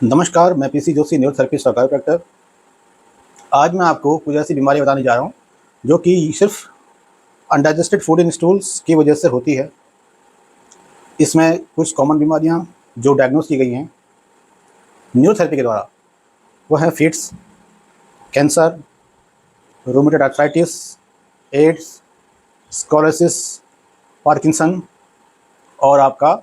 नमस्कार, मैं PC Joshi, neurotherapist और कायोप्रैक्टर। आज मैं आपको कुछ ऐसी बीमारी बताने जा रहा हूँ जो कि सिर्फ अनडाइजेस्टेड फूड इन स्टूल्स की वजह से होती है। इसमें कुछ कॉमन बीमारियाँ जो डायग्नोस की गई हैं न्यूरोथेरेपी के द्वारा, वो है fits, cancer, rheumatoid arthritis, AIDS, sclerosis, Parkinson और आपका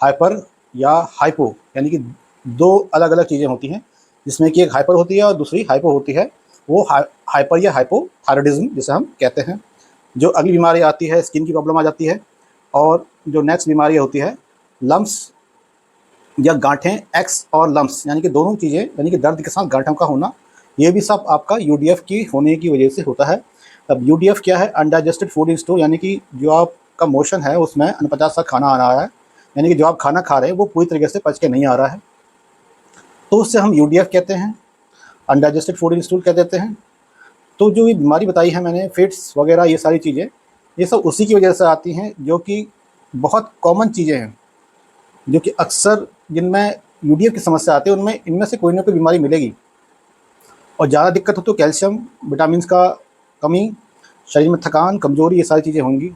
हाइपर या हाइपो, यानी कि दो अलग अलग चीज़ें होती हैं, जिसमें कि एक हाइपर होती है और दूसरी हाइपो होती है। वो हाइपर या हाइपोथायराइडिज्म जिसे हम कहते हैं। जो अगली बीमारी आती है, स्किन की प्रॉब्लम आ जाती है। और जो नेक्स्ट बीमारी होती है लम्प्स या गांठें, एक्स और लम्प्स, यानी कि दोनों चीज़ें, यानी कि दर्द के साथ गांठों का होना, ये भी सब आपका यूडीएफ की होने की वजह से होता है। अब यूडीएफ क्या है? अनडाइजेस्टेड फूड इन स्टूल, यानी कि जो आपका मोशन है उसमें अनपचा सा खाना आ रहा है, यानी कि जो आप खाना खा रहे हैं वो पूरी तरीके से पच के नहीं आ रहा है, तो उससे हम यूडीएफ कहते हैं, अनडाइजेस्टेड फूड इन स्टूल कह देते हैं। तो जो ये बीमारी बताई है मैंने, फिट्स वगैरह, ये सारी चीज़ें, ये सब उसी की वजह से आती हैं, जो कि बहुत कॉमन चीज़ें हैं, जो कि अक्सर जिनमें यूडीएफ की समस्या आती है उनमें इनमें से कोई ना कोई बीमारी मिलेगी। और ज़्यादा दिक्कत हो तो कैल्शियम, विटामिन का कमी, शरीर में थकान, कमज़ोरी, ये सारी चीज़ें होंगी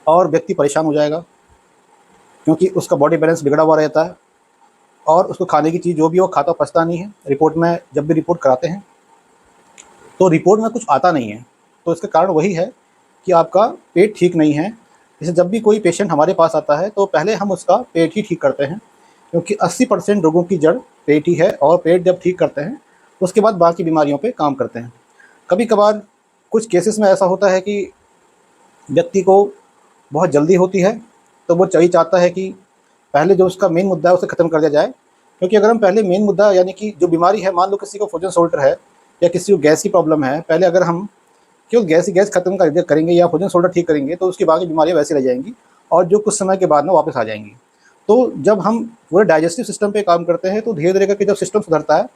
और व्यक्ति परेशान हो जाएगा, क्योंकि उसका बॉडी बैलेंस बिगड़ा हुआ रहता है और उसको खाने की चीज़ जो भी वो खाता पचता नहीं है। रिपोर्ट में जब भी रिपोर्ट कराते हैं तो रिपोर्ट में कुछ आता नहीं है, तो इसका कारण वही है कि आपका पेट ठीक नहीं है। जैसे जब भी कोई पेशेंट हमारे पास आता है तो पहले हम उसका पेट ही ठीक करते हैं, क्योंकि 80% रोगों की जड़ पेट ही है, और पेट जब ठीक करते हैं उसके बाद बाकी बीमारियों पे काम करते हैं। कभी कभार कुछ केसेस में ऐसा होता है कि व्यक्ति को बहुत जल्दी होती है, तो वो यही चाहता है कि पहले जो उसका मेन मुद्दा है उसे ख़त्म कर दिया जाए। क्योंकि अगर हम पहले मेन मुद्दा, यानी कि जो बीमारी है, मान लो किसी को फ्रोजन शोल्डर है या किसी को गैस की प्रॉब्लम है, पहले अगर हम केवल गैस ही गैस खत्म कर करेंगे या फ्रोजन शोल्डर ठीक करेंगे तो उसकी बाकी बीमारियाँ वैसी रह जाएंगी और जो कुछ समय के बाद में वापस आ जाएंगी। तो जब हम पूरे डाइजेस्टिव सिस्टम पे काम करते हैं तो धीरे धीरे करके जब सिस्टम सुधरता है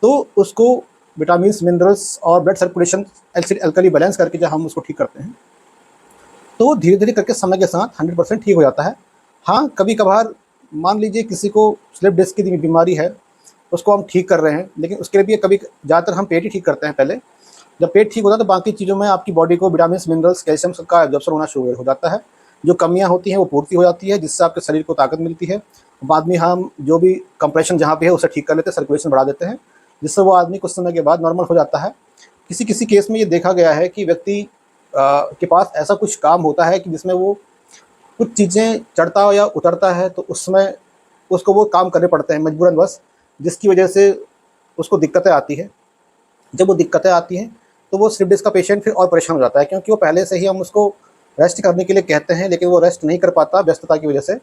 तो उसको विटामिन, मिनरल्स और blood circulation, acid alkali balance करके जब हम उसको ठीक करते हैं तो धीरे धीरे करके समय के साथ 100% ठीक हो जाता है। हाँ, कभी कभार मान लीजिए किसी को स्लिप डिस्क की बीमारी है, उसको हम ठीक कर रहे हैं, लेकिन उसके लिए भी कभी ज़्यादातर हम पेट ही ठीक करते हैं पहले। जब पेट ठीक होता है तो बाकी चीज़ों में आपकी बॉडी को विटामिन, मिनरल्स, कैल्शियम का एब्जॉर्प्शन होना शुरू हो जाता है। जो कमियां होती हैं वो पूर्ति हो जाती है, जिससे आपके शरीर को ताकत मिलती है। बाद में हम जो भी कंप्रेशन जहाँ पे है उसे ठीक कर लेते हैं, सर्कुलेशन बढ़ा देते हैं, जिससे वो आदमी कुछ समय के बाद नॉर्मल हो जाता है। किसी किसी केस में ये देखा गया है कि व्यक्ति के पास ऐसा कुछ काम होता है कि जिसमें वो कुछ चीज़ें चढ़ता या उतरता है, तो उसमें उसको वो काम करने पड़ते हैं मजबूरनवश, जिसकी वजह से उसको दिक्कतें आती हैं। जब वो दिक्कतें आती हैं तो वो स्लिप डिस्क का पेशेंट फिर और परेशान हो जाता है, क्योंकि वो पहले से ही हम उसको रेस्ट करने के लिए कहते हैं, लेकिन वो रेस्ट नहीं कर पाता व्यस्तता की वजह से।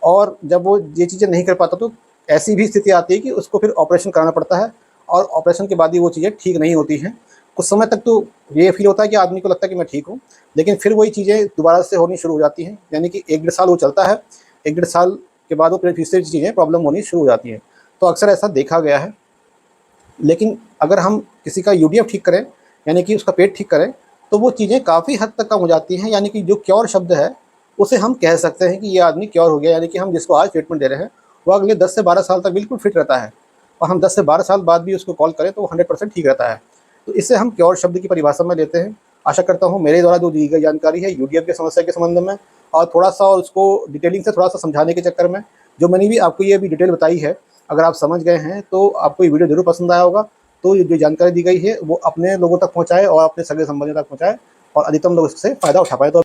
और जब वो ये चीज़ें नहीं कर पाता तो ऐसी भी स्थिति आती है कि उसको फिर ऑपरेशन कराना पड़ता है, और ऑपरेशन के बाद ही वो चीज़ें ठीक नहीं होती हैं। कुछ समय तक तो ये फील होता है कि आदमी को लगता है कि मैं ठीक हूँ, लेकिन फिर वही चीज़ें दोबारा से होनी शुरू हो जाती हैं, यानी कि 1-1.5 साल वो चलता है, 1-1.5 साल के बाद वो फिर से चीज़ें प्रॉब्लम होनी शुरू हो जाती हैं। तो अक्सर ऐसा देखा गया है। लेकिन अगर हम किसी का यूडीएफ ठीक करें, यानी कि उसका पेट ठीक करें, तो वो चीज़ें काफ़ी हद तक कम हो जाती हैं। यानी कि जो क्योर शब्द है उसे हम कह सकते हैं कि ये आदमी क्योर हो गया, यानी कि हम जिसको आज ट्रीटमेंट दे रहे हैं वो अगले 10 से 12 साल तक बिल्कुल फिट रहता है, और हम 10 से 12 साल बाद भी उसको कॉल करें तो वो 100% ठीक रहता है। तो इससे हम क्योर शब्द की परिभाषा में लेते हैं। आशा करता हूँ मेरे द्वारा जो दी गई जानकारी है यूडीएफ की समस्या के संबंध में, और थोड़ा-सा और उसको डिटेलिंग से थोड़ा-सा समझाने के चक्कर में, जो मैंने भी आपको ये अभी डिटेल बताई है, अगर आप समझ गए हैं तो आपको ये वीडियो ज़रूर पसंद आया होगा। तो ये जो जानकारी दी गई है वो अपने लोगों तक पहुँचाएँ और अपने सगे-संबंधियों तक पहुँचाएँ, और अधिकतम लोग इससे फ़ायदा उठा पाएँ। तो